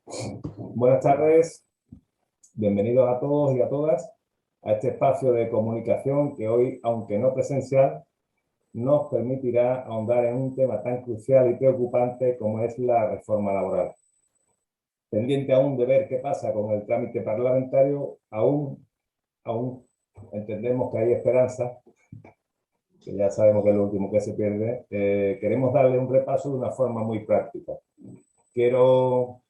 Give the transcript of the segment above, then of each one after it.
Buenas tardes, bienvenidos a todos y a todas a este espacio de comunicación que hoy, aunque no presencial, nos permitirá ahondar en un tema tan crucial y preocupante como es la reforma laboral. Pendiente aún de ver qué pasa con el trámite parlamentario, aún entendemos que hay esperanza, que ya sabemos que es lo último que se pierde. Queremos darle un repaso de una forma muy práctica. Quiero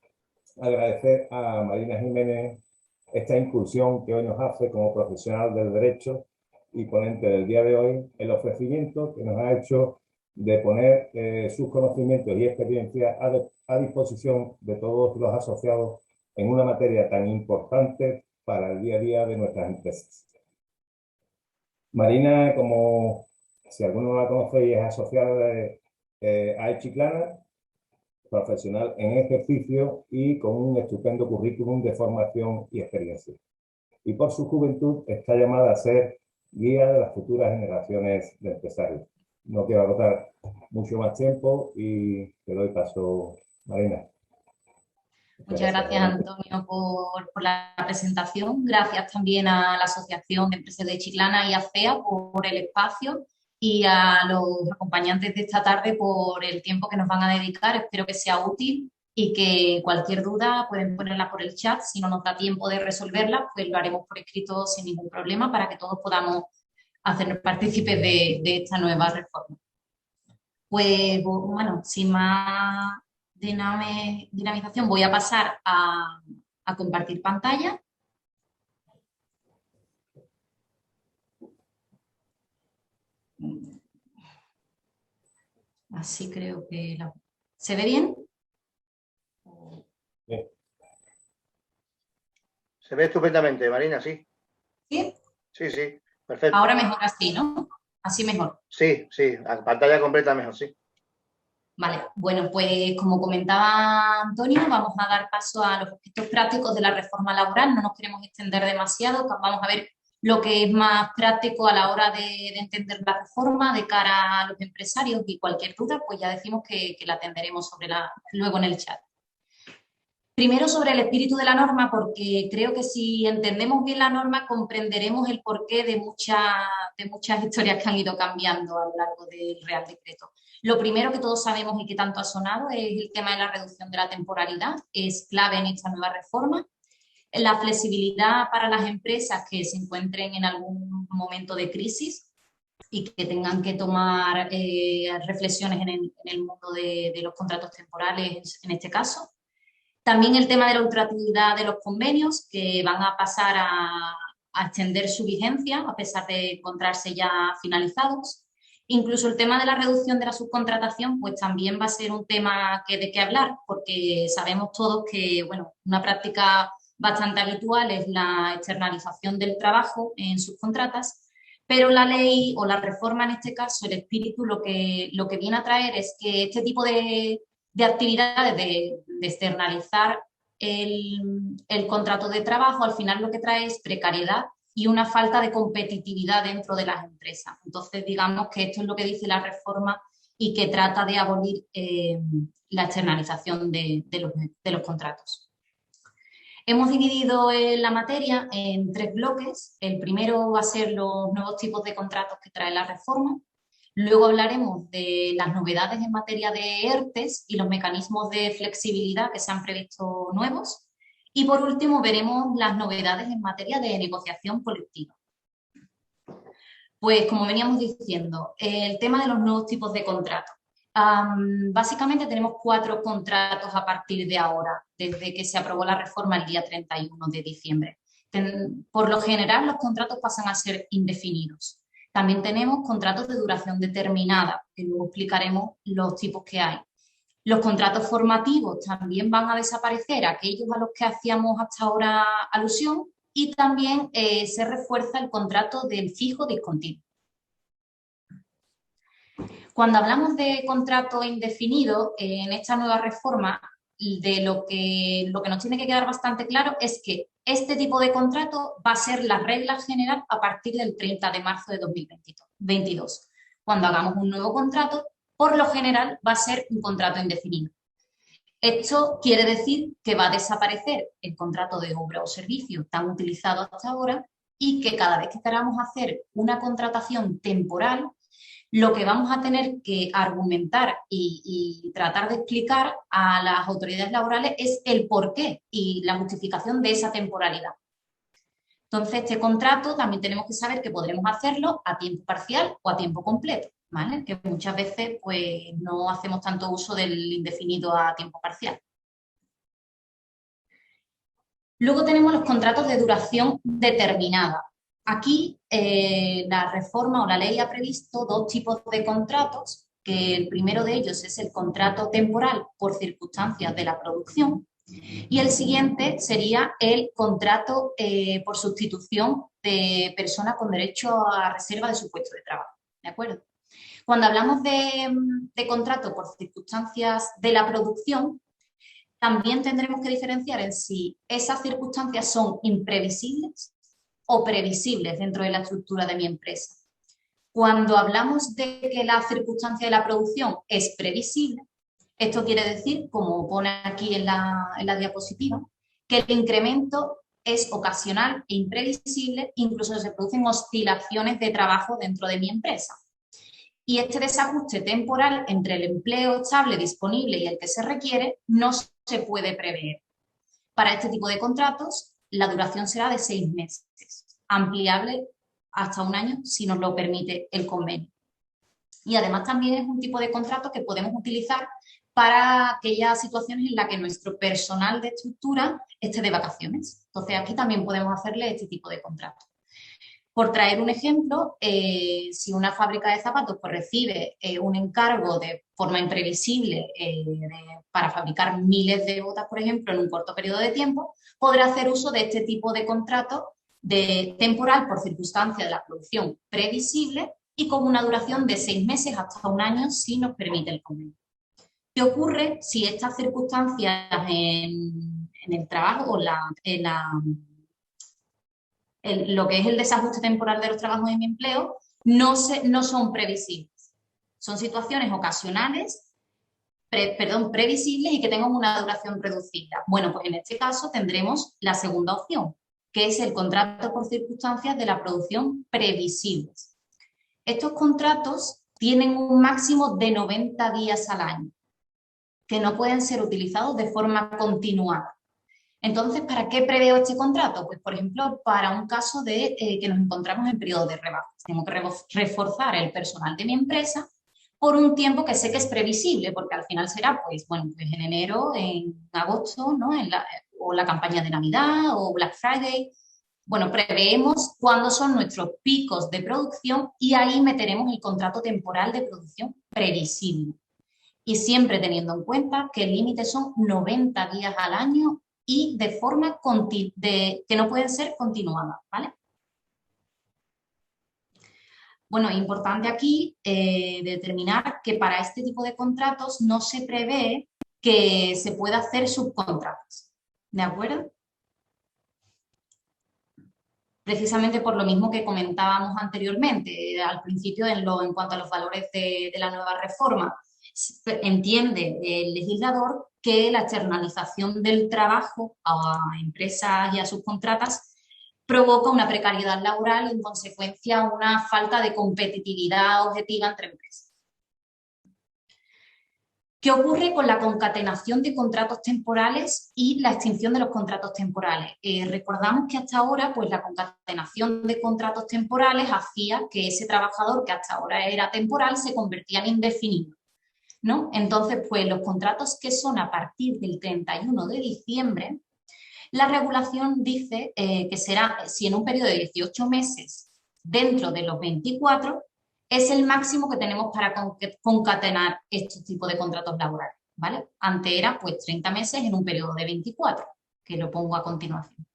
agradecer a Marina Jiménez esta incursión que hoy nos hace como profesional del derecho y ponente del día de hoy, el ofrecimiento que nos ha hecho de poner sus conocimientos y experiencias a disposición de todos los asociados en una materia tan importante para el día a día de nuestras empresas. Marina, como si alguno no la conoce, es asociada a Chiclana, profesional en ejercicio y con un estupendo currículum de formación y experiencia. Y por su juventud está llamada a ser guía de las futuras generaciones de empresarios. No quiero agotar mucho más tiempo y te doy paso, Marina. Muchas Muchas gracias. gracias, Adelante. Antonio, por la presentación. Gracias también a la Asociación de Empresas de Chiclana y a CEA por el espacio y a los acompañantes de esta tarde por el tiempo que nos van a dedicar. Espero que sea útil y que cualquier duda pueden ponerla por el chat. Si no nos da tiempo de resolverla, pues lo haremos por escrito sin ningún problema para que todos podamos hacernos partícipes de esta nueva reforma. Pues bueno, sin más dinamización, voy a pasar a compartir pantalla. Así creo que ¿Se ve bien? Bien. Se ve estupendamente, Marina, sí. ¿Sí? Sí, sí, perfecto. Ahora mejor así, ¿no? Así mejor. Sí, sí, a pantalla completa mejor, sí. Vale, bueno, pues como comentaba Antonio, vamos a dar paso a los aspectos prácticos de la reforma laboral. No nos queremos extender demasiado, vamos a ver lo que es más práctico a la hora de entender la reforma de cara a los empresarios y cualquier duda, pues ya decimos que la atenderemos luego en el chat. Primero sobre el espíritu de la norma, porque creo que si entendemos bien la norma comprenderemos el porqué de muchas historias que han ido cambiando a lo largo del Real Decreto. Lo primero que todos sabemos y que tanto ha sonado es el tema de la reducción de la temporalidad, es clave en esta nueva reforma. La flexibilidad para las empresas que se encuentren en algún momento de crisis y que tengan que tomar reflexiones en el mundo de los contratos temporales en este caso. También el tema de la ultractividad de los convenios, que van a pasar a extender su vigencia a pesar de encontrarse ya finalizados. Incluso el tema de la reducción de la subcontratación, pues también va a ser un tema de qué hablar, porque sabemos todos que, bueno, una práctica bastante habitual es la externalización del trabajo en subcontratas, pero la ley o la reforma en este caso, el espíritu, lo que viene a traer es que este tipo de actividades de externalizar el contrato de trabajo, al final lo que trae es precariedad y una falta de competitividad dentro de las empresas. Entonces, digamos que esto es lo que dice la reforma y que trata de abolir la externalización de los contratos. Hemos dividido la materia en 3 bloques. El primero va a ser los nuevos tipos de contratos que trae la reforma. Luego hablaremos de las novedades en materia de ERTES y los mecanismos de flexibilidad que se han previsto nuevos. Y por último veremos las novedades en materia de negociación colectiva. Pues como veníamos diciendo, el tema de los nuevos tipos de contratos. Básicamente tenemos 4 contratos a partir de ahora, desde que se aprobó la reforma el día 31 de diciembre. Por lo general, los contratos pasan a ser indefinidos. También tenemos contratos de duración determinada, que luego explicaremos los tipos que hay. Los contratos formativos también van a desaparecer, aquellos a los que hacíamos hasta ahora alusión, y también se refuerza el contrato del fijo discontinuo. Cuando hablamos de contrato indefinido, en esta nueva reforma, lo que nos tiene que quedar bastante claro es que este tipo de contrato va a ser la regla general a partir del 30 de marzo de 2022. Cuando hagamos un nuevo contrato, por lo general va a ser un contrato indefinido. Esto quiere decir que va a desaparecer el contrato de obra o servicio tan utilizado hasta ahora y que cada vez que queramos hacer una contratación temporal, lo que vamos a tener que argumentar y tratar de explicar a las autoridades laborales es el porqué y la justificación de esa temporalidad. Entonces, este contrato también tenemos que saber que podremos hacerlo a tiempo parcial o a tiempo completo, ¿vale? Que muchas veces pues, no hacemos tanto uso del indefinido a tiempo parcial. Luego tenemos los contratos de duración determinada. Aquí la reforma o la ley ha previsto dos tipos de contratos, que el primero de ellos es el contrato temporal por circunstancias de la producción y el siguiente sería el contrato por sustitución de persona con derecho a reserva de su puesto de trabajo. ¿De acuerdo? Cuando hablamos de contrato por circunstancias de la producción, también tendremos que diferenciar en si esas circunstancias son imprevisibles o previsibles dentro de la estructura de mi empresa. Cuando hablamos de que la circunstancia de la producción es previsible, esto quiere decir, como pone aquí en la diapositiva, que el incremento es ocasional e imprevisible, incluso se producen oscilaciones de trabajo dentro de mi empresa. Y este desajuste temporal entre el empleo estable disponible y el que se requiere no se puede prever. Para este tipo de contratos, la duración será de 6 meses, ampliable hasta 1 año si nos lo permite el convenio. Y además también es un tipo de contrato que podemos utilizar para aquellas situaciones en las que nuestro personal de estructura esté de vacaciones. Entonces, aquí también podemos hacerle este tipo de contrato. Por traer un ejemplo, si una fábrica de zapatos pues, recibe un encargo de forma imprevisible para fabricar miles de botas, por ejemplo, en un corto periodo de tiempo, podrá hacer uso de este tipo de contrato temporal por circunstancia de la producción previsible y con una duración de 6 meses hasta 1 año si nos permite el convenio. ¿Qué ocurre si estas circunstancias en el trabajo o lo que es el desajuste temporal de los trabajos en mi empleo no son previsibles? Son situaciones ocasionales, previsibles y que tengan una duración reducida. Bueno, pues en este caso tendremos la segunda opción, que es el contrato por circunstancias de la producción previsibles. Estos contratos tienen un máximo de 90 días al año, que no pueden ser utilizados de forma continuada. Entonces, ¿para qué preveo este contrato? Pues, por ejemplo, para un caso de que nos encontramos en periodo de rebajas. Tengo que reforzar el personal de mi empresa por un tiempo que sé que es previsible, porque al final será, pues, bueno, pues en enero, en agosto, ¿no? O la campaña de Navidad o Black Friday. Bueno, preveemos cuándo son nuestros picos de producción y ahí meteremos el contrato temporal de producción previsible. Y siempre teniendo en cuenta que el límite son 90 días al año y de forma que no pueden ser continuadas, ¿vale? Bueno, es importante aquí determinar que para este tipo de contratos no se prevé que se pueda hacer subcontratas, ¿de acuerdo? Precisamente por lo mismo que comentábamos anteriormente, al principio en cuanto a los valores de la nueva reforma. Entiende el legislador que la externalización del trabajo a empresas y a subcontratas provoca una precariedad laboral y en consecuencia una falta de competitividad objetiva entre empresas. ¿Qué ocurre con la concatenación de contratos temporales y la extinción de los contratos temporales? Recordamos que hasta ahora pues, la concatenación de contratos temporales hacía que ese trabajador que hasta ahora era temporal se convertía en indefinido, ¿no? Entonces, pues los contratos que son a partir del 31 de diciembre, la regulación dice que será, si en un periodo de 18 meses dentro de los 24, es el máximo que tenemos para concatenar estos tipos de contratos laborales, ¿vale? Antes era pues 30 meses en un periodo de 24, que lo pongo a continuación.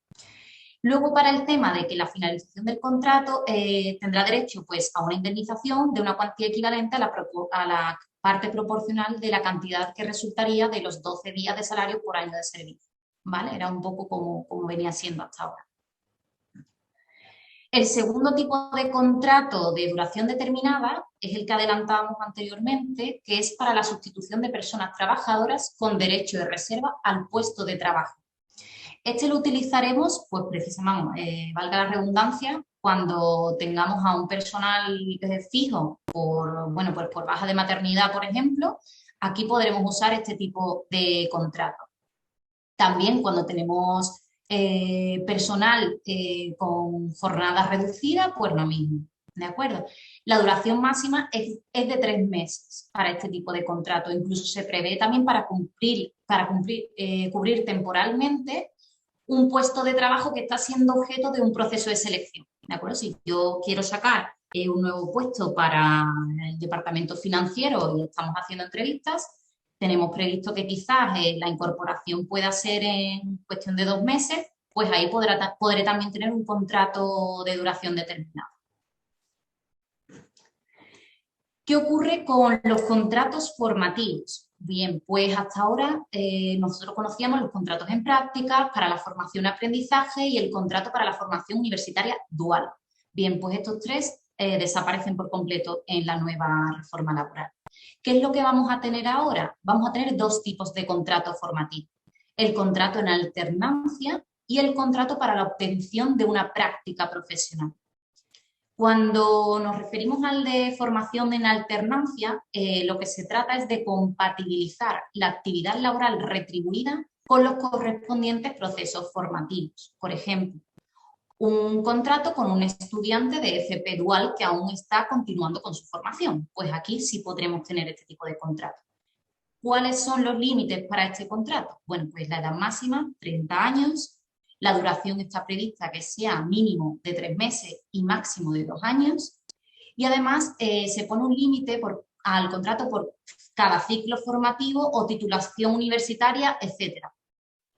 Luego, para el tema de que la finalización del contrato tendrá derecho pues, a una indemnización de una cuantía equivalente a la parte proporcional de la cantidad que resultaría de los 12 días de salario por año de servicio, ¿vale? Era un poco como venía siendo hasta ahora. El segundo tipo de contrato de duración determinada es el que adelantábamos anteriormente, que es para la sustitución de personas trabajadoras con derecho de reserva al puesto de trabajo. Este lo utilizaremos, pues precisamente, valga la redundancia, cuando tengamos a un personal fijo por baja de maternidad, por ejemplo, aquí podremos usar este tipo de contrato. También cuando tenemos personal con jornada reducida, pues lo mismo, ¿de acuerdo? La duración máxima es de 3 meses para este tipo de contrato. Incluso se prevé también para cubrir temporalmente un puesto de trabajo que está siendo objeto de un proceso de selección, ¿de acuerdo? Si yo quiero sacar un nuevo puesto para el departamento financiero y estamos haciendo entrevistas, tenemos previsto que quizás la incorporación pueda ser en cuestión de 2 meses, pues ahí podré también tener un contrato de duración determinada. ¿Qué ocurre con los contratos formativos? Bien, pues hasta ahora nosotros conocíamos los contratos en prácticas para la formación y aprendizaje y el contrato para la formación universitaria dual. Bien, pues estos tres desaparecen por completo en la nueva reforma laboral. ¿Qué es lo que vamos a tener ahora? Vamos a tener 2 tipos de contrato formativo. El contrato en alternancia y el contrato para la obtención de una práctica profesional. Cuando nos referimos al de formación en alternancia, lo que se trata es de compatibilizar la actividad laboral retribuida con los correspondientes procesos formativos. Por ejemplo, un contrato con un estudiante de FP dual que aún está continuando con su formación. Pues aquí sí podremos tener este tipo de contrato. ¿Cuáles son los límites para este contrato? Bueno, pues la edad máxima, 30 años. La duración está prevista que sea mínimo de 3 meses y máximo de 2 años. Y además se pone un límite al contrato por cada ciclo formativo o titulación universitaria, etcétera.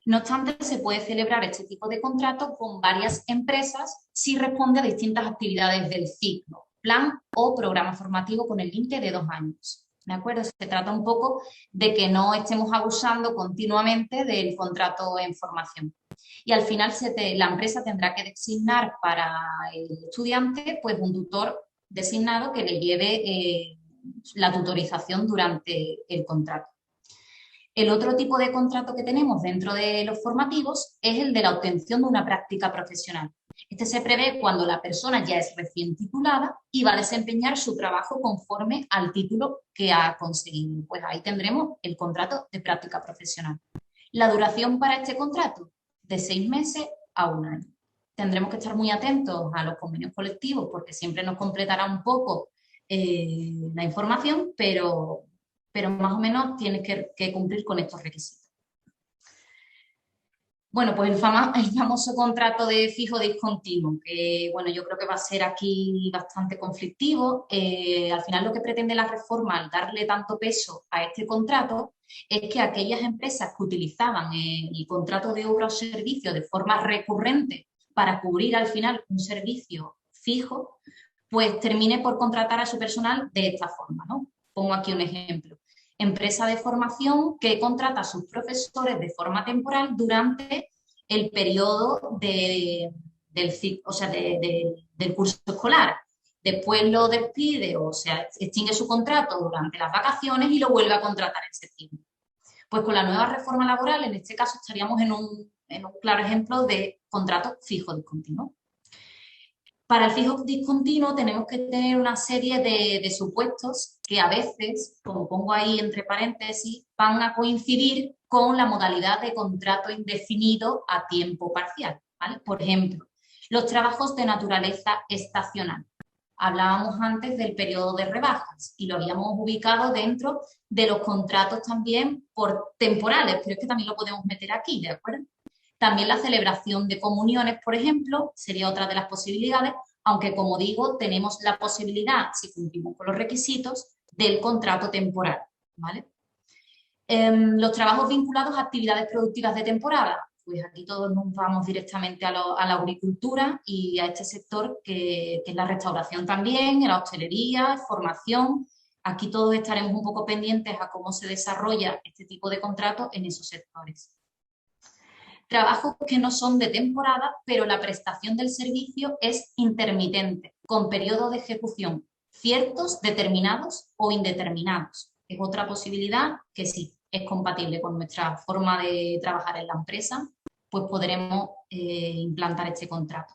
No obstante, se puede celebrar este tipo de contrato con varias empresas si responde a distintas actividades del ciclo, plan o programa formativo con el límite de 2 años. ¿De acuerdo? Se trata un poco de que no estemos abusando continuamente del contrato en formación. Y al final la empresa tendrá que designar para el estudiante pues un tutor designado que le lleve la tutorización durante el contrato. El otro tipo de contrato que tenemos dentro de los formativos es el de la obtención de una práctica profesional. Este se prevé cuando la persona ya es recién titulada y va a desempeñar su trabajo conforme al título que ha conseguido. Pues ahí tendremos el contrato de práctica profesional. La duración para este contrato, de 6 meses a 1 año. Tendremos que estar muy atentos a los convenios colectivos porque siempre nos completará un poco la información, pero más o menos tienes que cumplir con estos requisitos. Bueno, pues el famoso contrato de fijo discontinuo, que bueno, yo creo que va a ser aquí bastante conflictivo. Al final lo que pretende la reforma al darle tanto peso a este contrato es que aquellas empresas que utilizaban el contrato de obra o servicio de forma recurrente para cubrir al final un servicio fijo, pues termine por contratar a su personal de esta forma, ¿no? Pongo aquí un ejemplo. Empresa de formación que contrata a sus profesores de forma temporal durante el periodo del curso escolar. Después lo despide o sea, extingue su contrato durante las vacaciones y lo vuelve a contratar en septiembre. Pues con la nueva reforma laboral, en este caso, estaríamos en un claro ejemplo de contrato fijo discontinuo. Para el fijo discontinuo tenemos que tener una serie de supuestos que a veces, como pongo ahí entre paréntesis, van a coincidir con la modalidad de contrato indefinido a tiempo parcial, ¿vale? Por ejemplo, los trabajos de naturaleza estacional. Hablábamos antes del periodo de rebajas y lo habíamos ubicado dentro de los contratos también por temporales, pero es que también lo podemos meter aquí, ¿de acuerdo? También la celebración de comuniones, por ejemplo, sería otra de las posibilidades, aunque, como digo, tenemos la posibilidad, si cumplimos con los requisitos, del contrato temporal, ¿vale? Los trabajos vinculados a actividades productivas de temporada, pues aquí todos nos vamos directamente a la agricultura y a este sector que es la restauración también, la hostelería, formación. Aquí todos estaremos un poco pendientes a cómo se desarrolla este tipo de contratos en esos sectores. Trabajos que no son de temporada, pero la prestación del servicio es intermitente, con periodos de ejecución ciertos, determinados o indeterminados. Es otra posibilidad que sí, es compatible con nuestra forma de trabajar en la empresa, pues podremos implantar este contrato.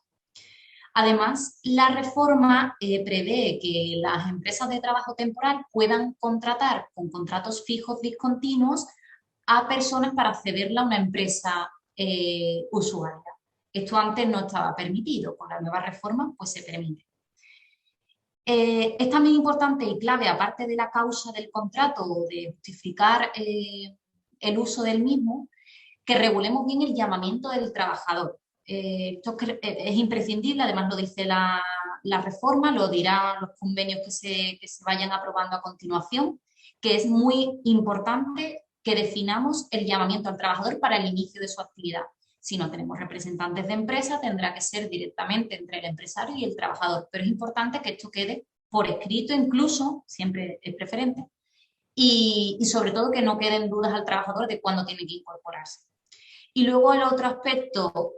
Además, la reforma prevé que las empresas de trabajo temporal puedan contratar con contratos fijos discontinuos a personas para cederla a una empresa usuaria. Esto antes no estaba permitido, con la nueva reforma pues se permite. Es también importante y clave, aparte de la causa del contrato o de justificar el uso del mismo, que regulemos bien el llamamiento del trabajador. Esto es imprescindible, además lo dice la reforma, lo dirán los convenios que se vayan aprobando a continuación, que es muy importante que definamos el llamamiento al trabajador para el inicio de su actividad. Si no tenemos representantes de empresa, tendrá que ser directamente entre el empresario y el trabajador, pero es importante que esto quede por escrito incluso, siempre es preferente, y sobre todo que no queden dudas al trabajador de cuándo tiene que incorporarse. Y luego el otro aspecto,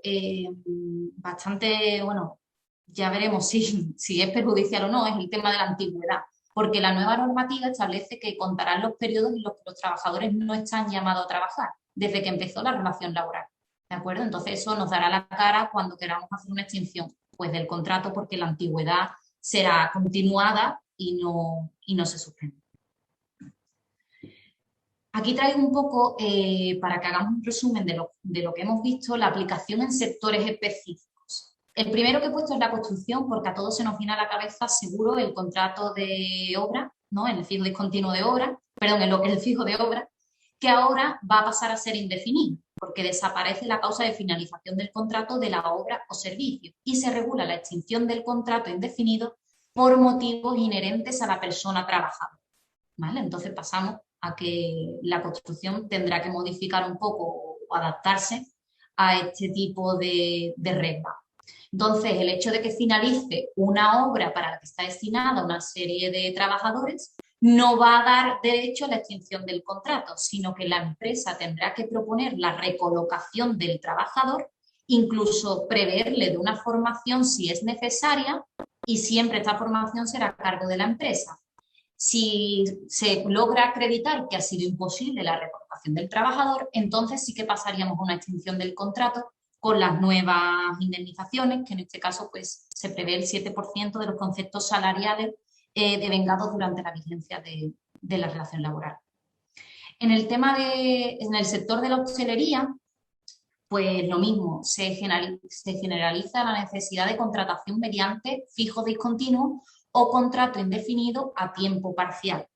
bastante, bueno, ya veremos si es perjudicial o no, es el tema de la antigüedad, porque la nueva normativa establece que contarán los periodos en los que los trabajadores no están llamados a trabajar desde que empezó la relación laboral, ¿de acuerdo? Entonces eso nos dará la cara cuando queramos hacer una extinción pues, del contrato, porque la antigüedad será continuada y no se suspende. Aquí traigo un poco, para que hagamos un resumen de lo que hemos visto, la aplicación en sectores específicos. El primero que he puesto es la construcción, porque a todos se nos viene a la cabeza seguro el contrato de obra, ¿no? El fijo discontinuo de obra, perdón, el fijo de obra, que ahora va a pasar a ser indefinido, porque desaparece la causa de finalización del contrato de la obra o servicio y se regula la extinción del contrato indefinido por motivos inherentes a la persona trabajadora, ¿vale? Entonces pasamos a que la construcción tendrá que modificar un poco o adaptarse a este tipo de regla. Entonces, el hecho de que finalice una obra para la que está destinada a una serie de trabajadores no va a dar derecho a la extinción del contrato, sino que la empresa tendrá que proponer la recolocación del trabajador, incluso preverle de una formación si es necesaria, y siempre esta formación será a cargo de la empresa. Si se logra acreditar que ha sido imposible la recolocación del trabajador, entonces sí que pasaríamos a una extinción del contrato con las nuevas indemnizaciones, que en este caso pues, se prevé el 7% de los conceptos salariales devengados durante la vigencia de la relación laboral. En el sector de la hostelería, pues lo mismo, se generaliza la necesidad de contratación mediante fijo discontinuo o contrato indefinido a tiempo parcial.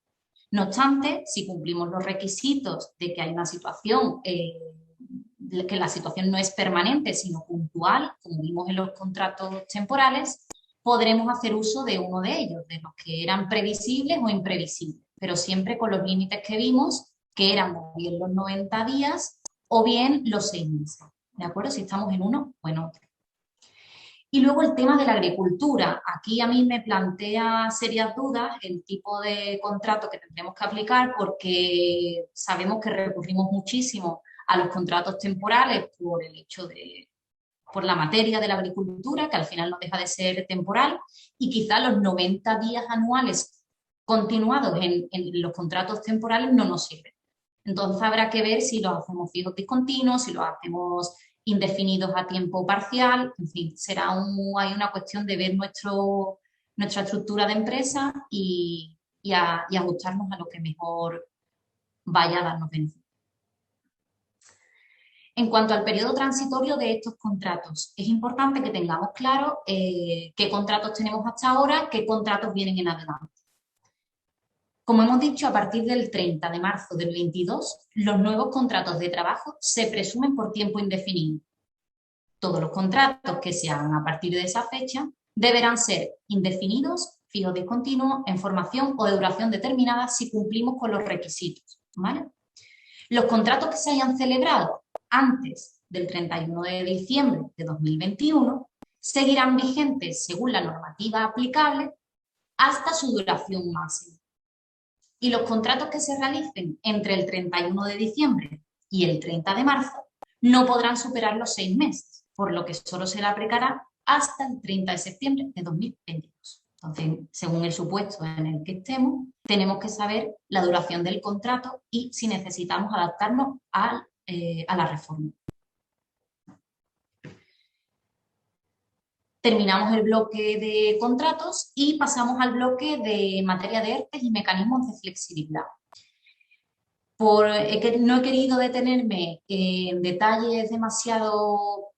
No obstante, si cumplimos los requisitos de que hay una situación, que la situación no es permanente, sino puntual, como vimos en los contratos temporales, podremos hacer uso de uno de ellos, de los que eran previsibles o imprevisibles, pero siempre con los límites que vimos, que eran o bien los 90 días o bien los 6 meses, ¿de acuerdo? Si estamos en uno o en otro. Y luego el tema de la agricultura. Aquí a mí me plantea serias dudas el tipo de contrato que tendremos que aplicar, porque sabemos que recurrimos muchísimo a los contratos temporales por el hecho por la materia de la agricultura, que al final no deja de ser temporal, y quizá los 90 días anuales continuados en los contratos temporales no nos sirven. Entonces habrá que ver si los hacemos fijos discontinuos, si los hacemos indefinidos a tiempo parcial, en fin, hay una cuestión de ver nuestra estructura de empresa y ajustarnos a lo que mejor vaya a darnos beneficio. En cuanto al periodo transitorio de estos contratos, es importante que tengamos claro qué contratos tenemos hasta ahora, qué contratos vienen en adelante. Como hemos dicho, a partir del 30 de marzo del 22, los nuevos contratos de trabajo se presumen por tiempo indefinido. Todos los contratos que se hagan a partir de esa fecha deberán ser indefinidos, fijos discontinuos, en formación o de duración determinada si cumplimos con los requisitos, ¿vale? Los contratos que se hayan celebrado antes del 31 de diciembre de 2021 seguirán vigentes según la normativa aplicable hasta su duración máxima. Y los contratos que se realicen entre el 31 de diciembre y el 30 de marzo no podrán superar los 6 meses, por lo que solo se le aplicará hasta el 30 de septiembre de 2022. Entonces, según el supuesto en el que estemos, tenemos que saber la duración del contrato y si necesitamos adaptarnos a la reforma. Terminamos el bloque de contratos y pasamos al bloque de materia de ERTE y mecanismos de flexibilidad. No he querido detenerme en detalles demasiado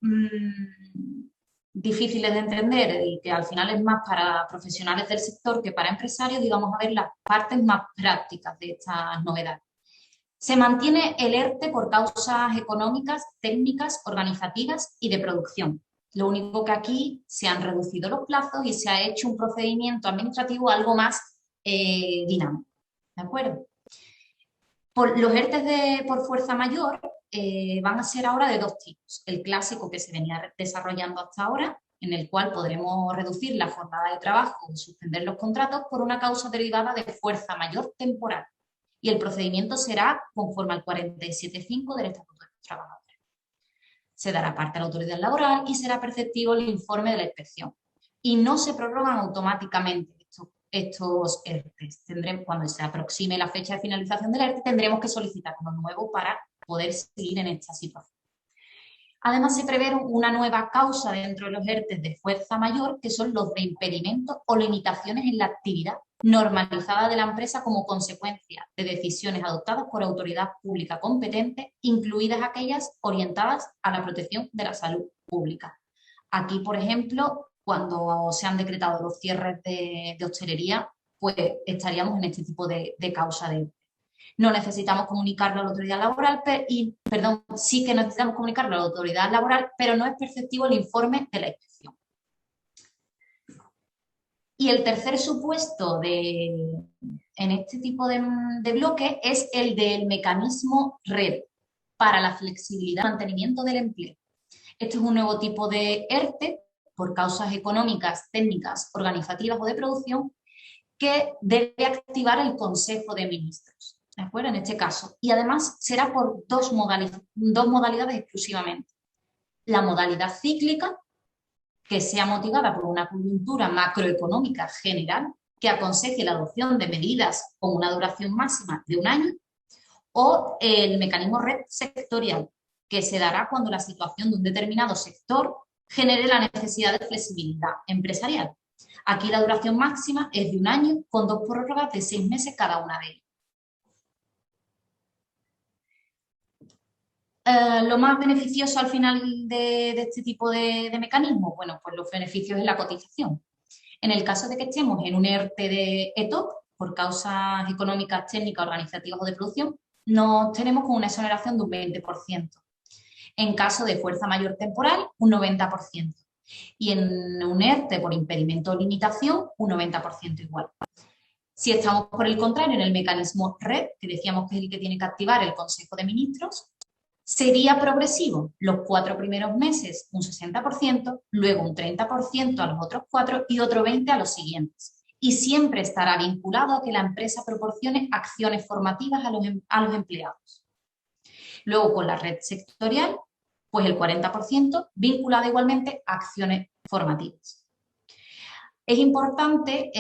difíciles de entender y que al final es más para profesionales del sector que para empresarios, y vamos a ver las partes más prácticas de estas novedades. Se mantiene el ERTE por causas económicas, técnicas, organizativas y de producción. Lo único que aquí se han reducido los plazos y se ha hecho un procedimiento administrativo algo más dinámico. ¿De acuerdo? Los ERTE por fuerza mayor van a ser ahora de dos tipos. El clásico que se venía desarrollando hasta ahora, en el cual podremos reducir la jornada de trabajo o suspender los contratos por una causa derivada de fuerza mayor temporal. Y el procedimiento será conforme al 47.5 del Estatuto de los Trabajadores. Se dará parte a la autoridad laboral y será perceptivo el informe de la inspección. Y no se prorrogan automáticamente estos ERTE. Cuando se aproxime la fecha de finalización del ERTE, tendremos que solicitar uno nuevo para poder seguir en esta situación. Además, se prevé una nueva causa dentro de los ERTE de fuerza mayor, que son los de impedimento o limitaciones en la actividad normalizada de la empresa como consecuencia de decisiones adoptadas por autoridad pública competente, incluidas aquellas orientadas a la protección de la salud pública. Aquí, por ejemplo, cuando se han decretado los cierres de hostelería, pues estaríamos en este tipo de causa de ERTE. No necesitamos comunicarlo a la autoridad laboral, sí que necesitamos comunicarlo a la autoridad laboral, pero no es perceptivo el informe de la inspección. Y el tercer supuesto en este tipo de bloque es el del mecanismo RED para la flexibilidad y mantenimiento del empleo. Este es un nuevo tipo de ERTE por causas económicas, técnicas, organizativas o de producción que debe activar el Consejo de Ministros, ¿de acuerdo? En este caso. Y además será por dos modalidades exclusivamente. La modalidad cíclica, que sea motivada por una coyuntura macroeconómica general que aconseje la adopción de medidas con una duración máxima de 1 año, o el mecanismo RED sectorial, que se dará cuando la situación de un determinado sector genere la necesidad de flexibilidad empresarial. Aquí la duración máxima es de 1 año con 2 prórrogas de 6 meses cada una de ellas. Lo más beneficioso al final de este tipo de mecanismos, bueno, pues los beneficios en la cotización. En el caso de que estemos en un ERTE de ETOP, por causas económicas, técnicas, organizativas o de producción, nos tenemos con una exoneración de un 20%. En caso de fuerza mayor temporal, un 90%. Y en un ERTE por impedimento o limitación, un 90% igual. Si estamos, por el contrario, en el mecanismo RED, que decíamos que es el que tiene que activar el Consejo de Ministros, sería progresivo. Los 4 primeros meses un 60%, luego un 30% a los otros 4 y otro 20% a los siguientes. Y siempre estará vinculado a que la empresa proporcione acciones formativas a los empleados. Luego, con la red sectorial, pues el 40% vinculado igualmente a acciones formativas. Es importante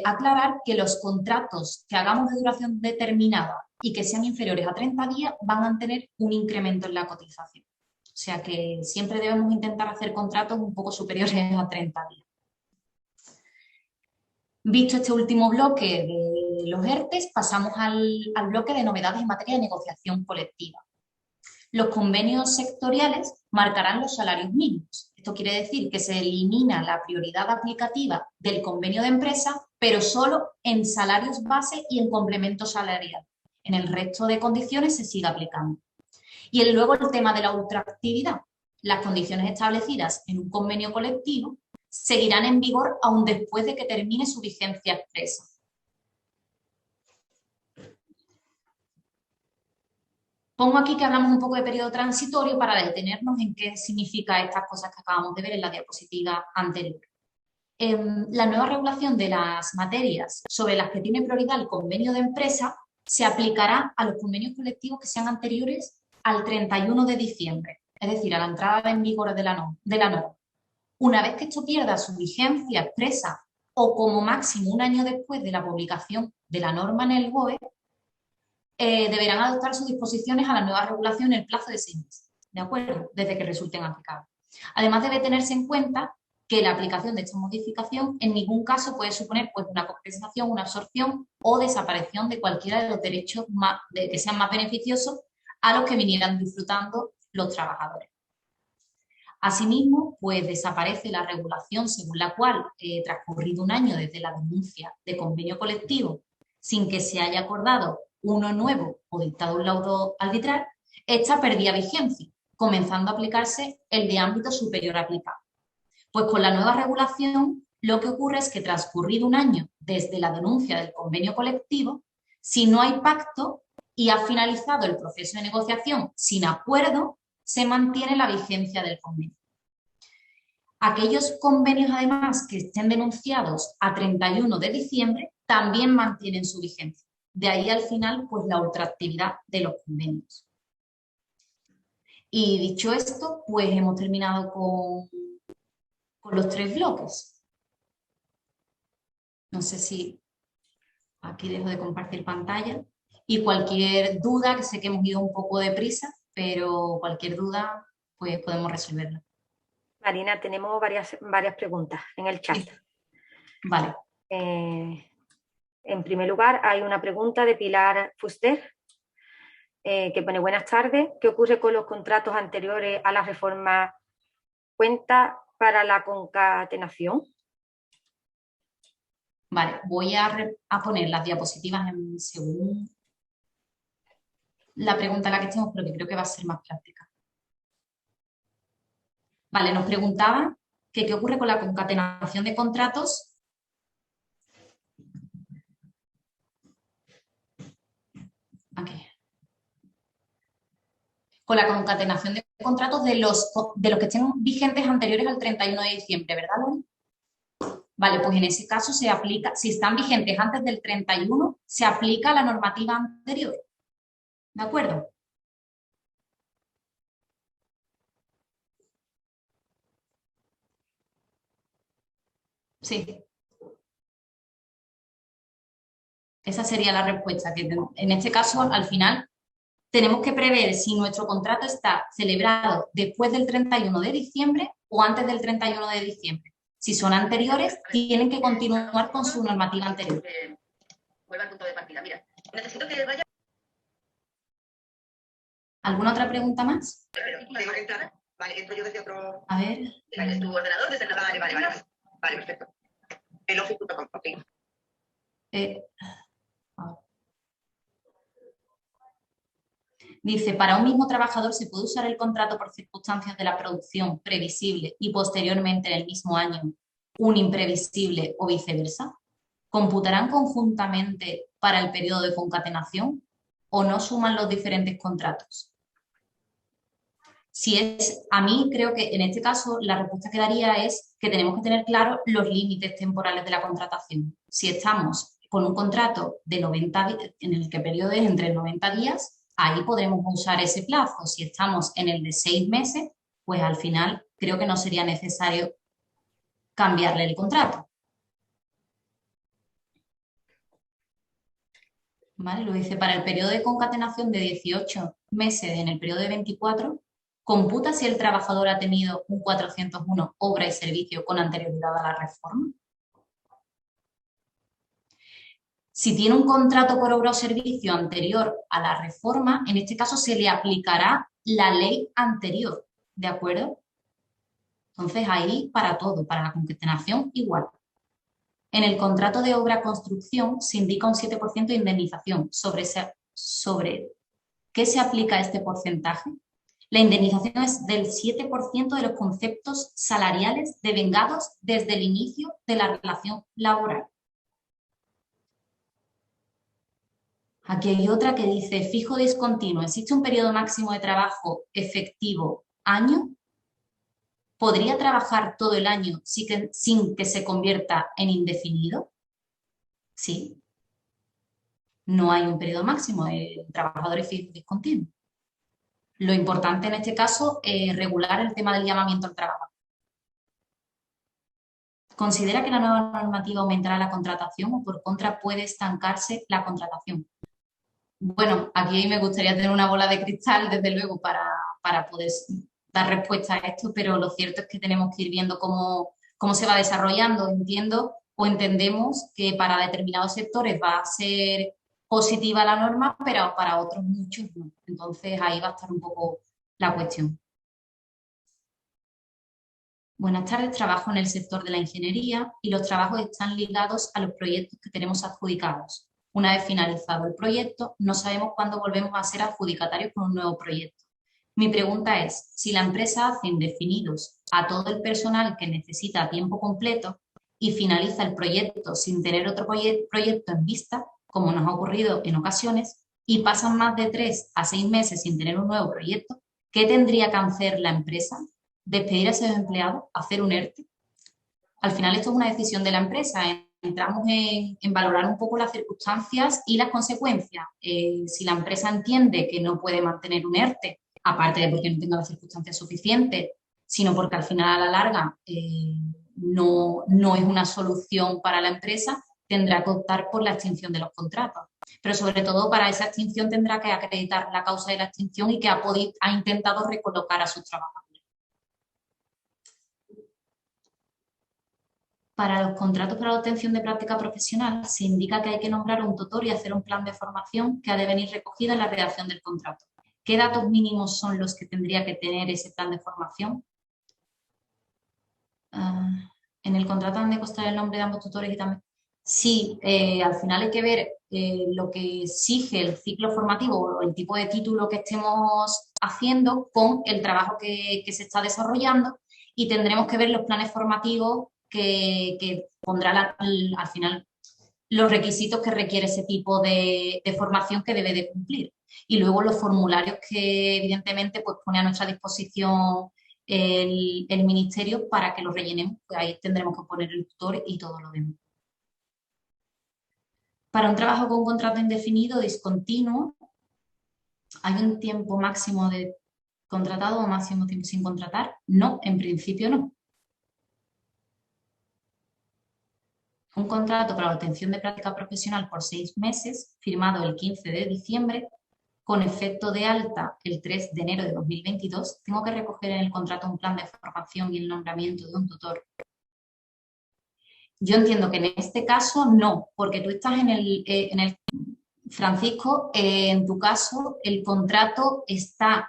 aclarar que los contratos que hagamos de duración determinada y que sean inferiores a 30 días van a tener un incremento en la cotización. O sea que siempre debemos intentar hacer contratos un poco superiores a 30 días. Visto este último bloque de los ERTEs, pasamos al bloque de novedades en materia de negociación colectiva. Los convenios sectoriales marcarán los salarios mínimos. Esto quiere decir que se elimina la prioridad aplicativa del convenio de empresa, pero solo en salarios base y en complemento salarial. En el resto de condiciones se sigue aplicando. Y luego el tema de la ultraactividad. Las condiciones establecidas en un convenio colectivo seguirán en vigor aún después de que termine su vigencia expresa. Pongo aquí que hablamos un poco de periodo transitorio para detenernos en qué significa estas cosas que acabamos de ver en la diapositiva anterior. La nueva regulación de las materias sobre las que tiene prioridad el convenio de empresa se aplicará a los convenios colectivos que sean anteriores al 31 de diciembre es decir, a la entrada en vigor de la norma. Una vez que esto pierda su vigencia expresa o como máximo un año después de la publicación de la norma en el BOE, deberán adoptar sus disposiciones a la nueva regulación en el plazo de 6 meses, ¿de acuerdo? Desde que resulten aplicables. Además, debe tenerse en cuenta que la aplicación de esta modificación en ningún caso puede suponer pues, una compensación, una absorción o desaparición de cualquiera de los derechos que sean más beneficiosos a los que vinieran disfrutando los trabajadores. Asimismo, pues desaparece la regulación según la cual, transcurrido un año desde la denuncia de convenio colectivo, sin que se haya acordado uno nuevo o dictado un laudo arbitral, esta perdía vigencia, comenzando a aplicarse el de ámbito superior aplicable. Pues con la nueva regulación, lo que ocurre es que transcurrido un año desde la denuncia del convenio colectivo, si no hay pacto y ha finalizado el proceso de negociación sin acuerdo, se mantiene la vigencia del convenio. Aquellos convenios, además, que estén denunciados a 31 de diciembre, también mantienen su vigencia. De ahí, al final, pues la ultraactividad de los convenios. Y dicho esto, pues hemos terminado con los 3 bloques. No sé si aquí dejo de compartir pantalla. Y cualquier duda, que sé que hemos ido un poco deprisa, pero cualquier duda, pues podemos resolverla. Marina, tenemos varias preguntas en el chat. Sí. Vale. En primer lugar, hay una pregunta de Pilar Fuster, que pone: buenas tardes, ¿qué ocurre con los contratos anteriores a la reforma? ¿Cuenta para la concatenación? Vale, voy a poner las diapositivas según la pregunta a la que estemos, pero que creo que va a ser más práctica. Vale, nos preguntaban que qué ocurre con la concatenación de contratos. Aquí. Con la concatenación de contratos de los que estén vigentes anteriores al 31 de diciembre, ¿verdad, Loli? Vale, pues en ese caso se aplica, si están vigentes antes del 31, se aplica la normativa anterior. ¿De acuerdo? Sí. Esa sería la respuesta, que en este caso, al final, tenemos que prever si nuestro contrato está celebrado después del 31 de diciembre o antes del 31 de diciembre. Si son anteriores, tienen que continuar con su normativa anterior. Vuelve al punto de partida. Mira, necesito que vaya. ¿Alguna otra pregunta más? Tengo que entrar. Vale, entro yo desde otro. A ver. Desde tu ordenador, desde el. Vale. Vale, perfecto. El office.com, ok. Dice, para un mismo trabajador se puede usar el contrato por circunstancias de la producción previsible y posteriormente en el mismo año un imprevisible o viceversa. ¿Computarán conjuntamente para el periodo de concatenación o no suman los diferentes contratos? Si es, a mí creo que en este caso la respuesta que daría es que tenemos que tener claros los límites temporales de la contratación. Si estamos con un contrato de 90 días, en el que el periodo es entre 90 días, ahí podremos usar ese plazo. Si estamos en el de 6 meses, pues al final creo que no sería necesario cambiarle el contrato. ¿Vale? Lo dice, para el periodo de concatenación de 18 meses en el periodo de 24, computa si el trabajador ha tenido un 401 obra y servicio con anterioridad a la reforma. Si tiene un contrato por obra o servicio anterior a la reforma, en este caso se le aplicará la ley anterior, ¿de acuerdo? Entonces ahí para todo, para la concatenación igual. En el contrato de obra-construcción se indica un 7% de indemnización. ¿Sobre qué se aplica este porcentaje? La indemnización es del 7% de los conceptos salariales devengados desde el inicio de la relación laboral. Aquí hay otra que dice, fijo discontinuo, ¿existe un periodo máximo de trabajo efectivo año? ¿Podría trabajar todo el año sin que se convierta en indefinido? Sí. No hay un periodo máximo, el trabajador es fijo discontinuo. Lo importante en este caso es regular el tema del llamamiento al trabajo. ¿Considera que la nueva normativa aumentará la contratación o por contra puede estancarse la contratación? Bueno, aquí me gustaría tener una bola de cristal, desde luego, para poder dar respuesta a esto, pero lo cierto es que tenemos que ir viendo cómo se va desarrollando. Entiendo o entendemos que para determinados sectores va a ser positiva la norma, pero para otros muchos no. Entonces ahí va a estar un poco la cuestión. Buenas tardes, trabajo en el sector de la ingeniería y los trabajos están ligados a los proyectos que tenemos adjudicados. Una vez finalizado el proyecto, no sabemos cuándo volvemos a ser adjudicatarios con un nuevo proyecto. Mi pregunta es, si la empresa hace indefinidos a todo el personal que necesita a tiempo completo y finaliza el proyecto sin tener otro proyecto en vista, como nos ha ocurrido en ocasiones, y pasan más de 3 a 6 meses sin tener un nuevo proyecto, ¿qué tendría que hacer la empresa? ¿Despedir a esos empleados? ¿Hacer un ERTE? Al final esto es una decisión de la empresa. Entramos en valorar un poco las circunstancias y las consecuencias. Si la empresa entiende que no puede mantener un ERTE, aparte de porque no tenga las circunstancias suficientes, sino porque al final a la larga no es una solución para la empresa, tendrá que optar por la extinción de los contratos. Pero sobre todo para esa extinción tendrá que acreditar la causa de la extinción y que ha intentado recolocar a sus trabajadores. Para los contratos para la obtención de práctica profesional se indica que hay que nombrar un tutor y hacer un plan de formación que ha de venir recogido en la redacción del contrato. ¿Qué datos mínimos son los que tendría que tener ese plan de formación? En el contrato han de constar el nombre de ambos tutores y también... Sí, al final hay que ver lo que exige el ciclo formativo o el tipo de título que estemos haciendo con el trabajo que se está desarrollando y tendremos que ver los planes formativos que pondrá al final los requisitos que requiere ese tipo de formación que debe de cumplir. Y luego los formularios que evidentemente pues, pone a nuestra disposición el ministerio para que los rellenemos, pues ahí tendremos que poner el tutor y todo lo demás. Para un trabajo con contrato indefinido o discontinuo, ¿hay un tiempo máximo de contratado o máximo tiempo sin contratar? No, en principio no. Un contrato para la obtención de práctica profesional por 6 meses, firmado el 15 de diciembre, con efecto de alta el 3 de enero de 2022, tengo que recoger en el contrato un plan de formación y el nombramiento de un tutor. Yo entiendo que en este caso no, porque tú estás en el Francisco, en tu caso el contrato está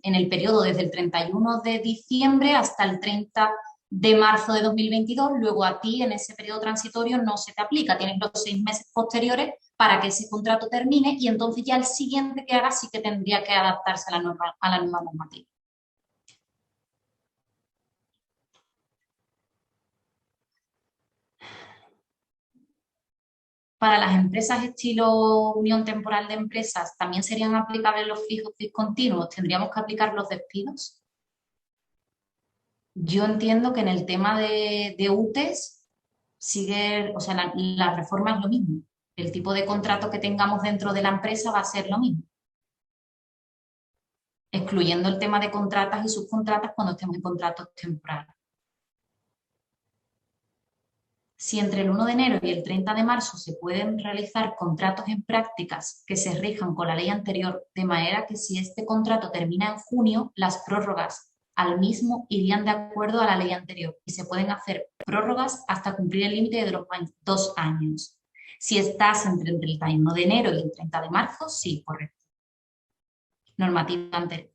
en el periodo desde el 31 de diciembre hasta el 30 de marzo de 2022, luego a ti en ese periodo transitorio no se te aplica, tienes los 6 meses posteriores para que ese contrato termine y entonces ya el siguiente que hagas sí que tendría que adaptarse a la nueva normativa. Para las empresas estilo unión temporal de empresas, ¿también serían aplicables los fijos discontinuos? ¿Tendríamos que aplicar los despidos? Yo entiendo que en el tema de UTES sigue, o sea, la reforma es lo mismo. El tipo de contrato que tengamos dentro de la empresa va a ser lo mismo. Excluyendo el tema de contratas y subcontratas cuando estemos en contratos temporales. Si entre el 1 de enero y el 30 de marzo se pueden realizar contratos en prácticas que se rijan con la ley anterior, de manera que si este contrato termina en junio, las prórrogas al mismo irían de acuerdo a la ley anterior y se pueden hacer prórrogas hasta cumplir el límite de los 2 años. Si estás entre el 31 de enero y el 30 de marzo, sí, correcto. Normativa anterior.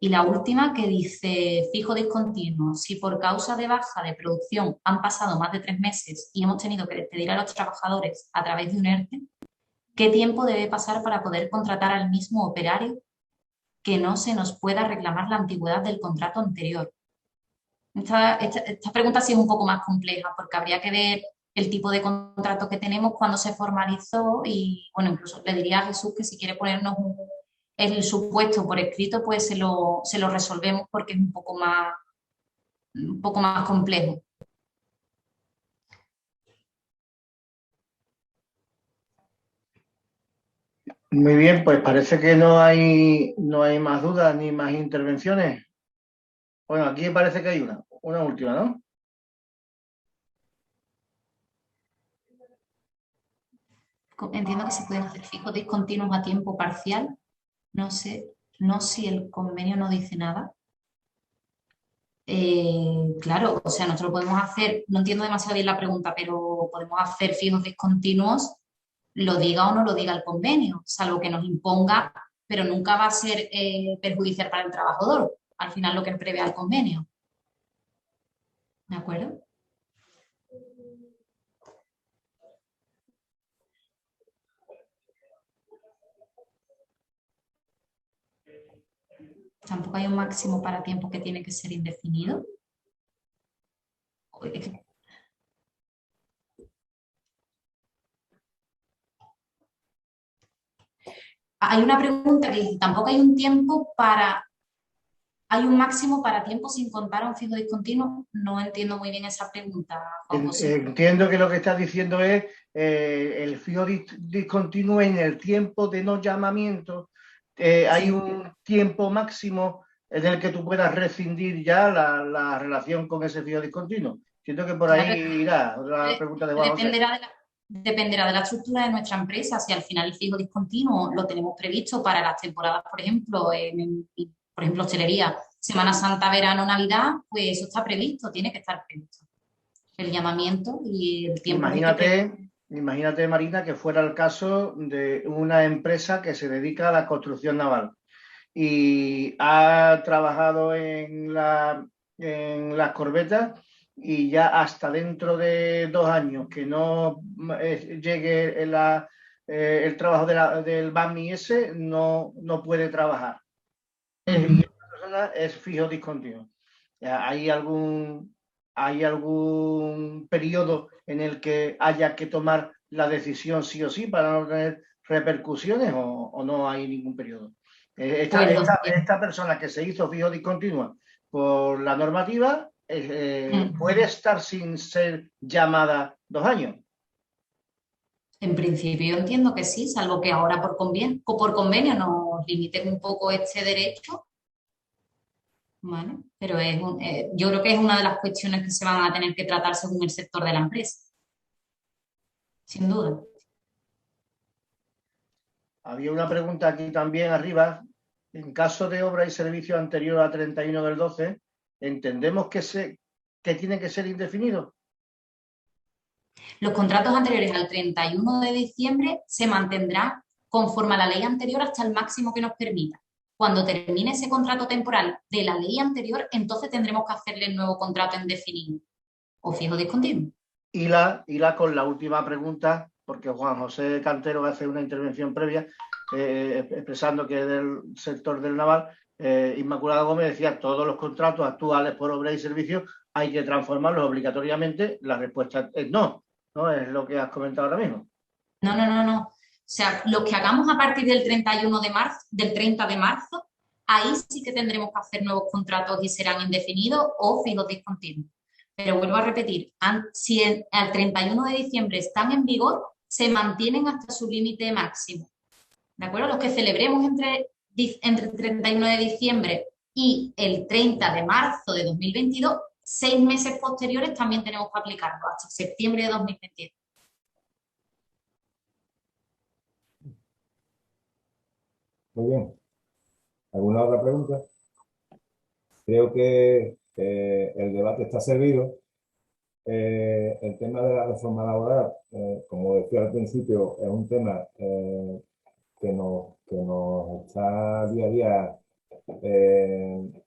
Y la última que dice fijo discontinuo, si por causa de baja de producción han pasado más de 3 meses y hemos tenido que despedir a los trabajadores a través de un ERTE, ¿qué tiempo debe pasar para poder contratar al mismo operario que no se nos pueda reclamar la antigüedad del contrato anterior? Esta pregunta sí es un poco más compleja porque habría que ver el tipo de contrato que tenemos cuando se formalizó y, bueno, incluso le diría a Jesús que si quiere ponernos el supuesto por escrito, pues se lo resolvemos porque es un poco más complejo. Muy bien, pues parece que no hay más dudas ni más intervenciones. Bueno, aquí parece que hay una última, ¿no? Entiendo que se pueden hacer fijos discontinuos a tiempo parcial. No sé, no si el convenio no dice nada. Claro, o sea, nosotros podemos hacer, no entiendo demasiado bien la pregunta, pero podemos hacer fijos discontinuos, lo diga o no lo diga el convenio, salvo que nos imponga, pero nunca va a ser perjudicial para el trabajador, al final lo que prevea el convenio. ¿De acuerdo? Tampoco hay un máximo para tiempo que tiene que ser indefinido. Hay una pregunta que dice, tampoco hay un tiempo para, hay un máximo para tiempo sin contar a un fijo discontinuo. No entiendo muy bien esa pregunta, Juan José. Entiendo que lo que estás diciendo es el fijo discontinuo en el tiempo de no llamamiento. Hay Sí. un tiempo máximo en el que tú puedas rescindir ya la relación con ese fijo discontinuo. Siento que por ahí Claro, irá la pregunta de Juan José. dependerá de la estructura de nuestra empresa. Si al final el fijo discontinuo lo tenemos previsto para las temporadas, por ejemplo, por ejemplo, hostelería, Semana Santa, verano, Navidad, pues eso está previsto, tiene que estar previsto. El llamamiento y el tiempo en el que Imagínate, Marina, que fuera el caso de una empresa que se dedica a la construcción naval y ha trabajado en las corbetas y ya hasta dentro de 2 años que no llegue el trabajo del BAMI ese, no puede trabajar. Y esta persona es fijo discontinuo. Ya, ¿hay algún periodo en el que haya que tomar la decisión sí o sí para no tener repercusiones o no hay ningún periodo? pues los Esta persona que se hizo fijo discontinua por la normativa tiempos. puede estar sin ser llamada 2 años. En principio yo entiendo que sí, salvo que ahora por convenio nos limiten un poco este derecho, ¿vale? Pero yo creo que es una de las cuestiones que se van a tener que tratar según el sector de la empresa, sin duda. Había una pregunta aquí también arriba. En caso de obra y servicio anterior a 31 del 12, ¿entendemos que tiene que ser indefinido? Los contratos anteriores al 31 de diciembre se mantendrán conforme a la ley anterior hasta el máximo que nos permita. Cuando termine ese contrato temporal de la ley anterior, entonces tendremos que hacerle el nuevo contrato indefinido o fijo discontinuo. Y con la última pregunta, porque Juan José Cantero hace una intervención previa expresando que es del sector del naval. Inmaculada Gómez decía, todos los contratos actuales por obra y servicios hay que transformarlos obligatoriamente. La respuesta es no, ¿no? Es lo que has comentado ahora mismo. No. O sea, lo que hagamos a partir del 31 de marzo, del 30 de marzo, ahí sí que tendremos que hacer nuevos contratos y serán indefinidos o fijos discontinuos. Pero vuelvo a repetir, si al 31 de diciembre están en vigor, se mantienen hasta su límite máximo. ¿De acuerdo? Los que celebremos entre el 31 de diciembre y el 30 de marzo de 2022, 6 meses posteriores también tenemos que aplicarlo, hasta septiembre de 2022. Muy bien. ¿Alguna otra pregunta? Creo que el debate está servido. El tema de la reforma laboral, como decía al principio, es un tema que nos está día a día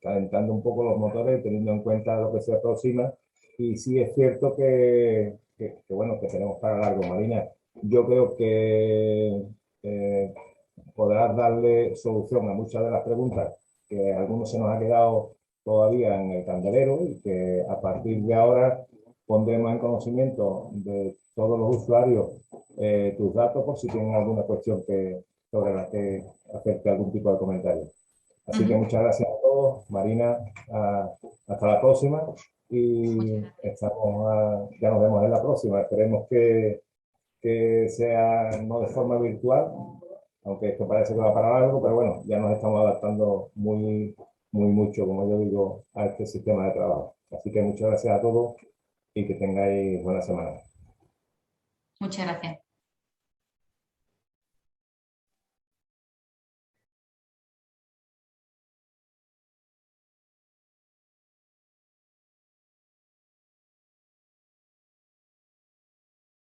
calentando un poco los motores, teniendo en cuenta lo que se aproxima. Y sí es cierto bueno, que tenemos para largo. Marina, yo creo que podrás darle solución a muchas de las preguntas que a algunos se nos ha quedado todavía en el candelero y que a partir de ahora pondremos en conocimiento de todos los usuarios tus datos por si tienen alguna cuestión sobre la que hacerte algún tipo de comentario. Así que muchas gracias a todos. Marina, hasta la próxima y ya nos vemos en la próxima. Esperemos que sea no de forma virtual, aunque esto parece que va para algo, pero bueno, ya nos estamos adaptando muy mucho, como yo digo, a este sistema de trabajo. Así que muchas gracias a todos y que tengáis buena semana. Muchas gracias.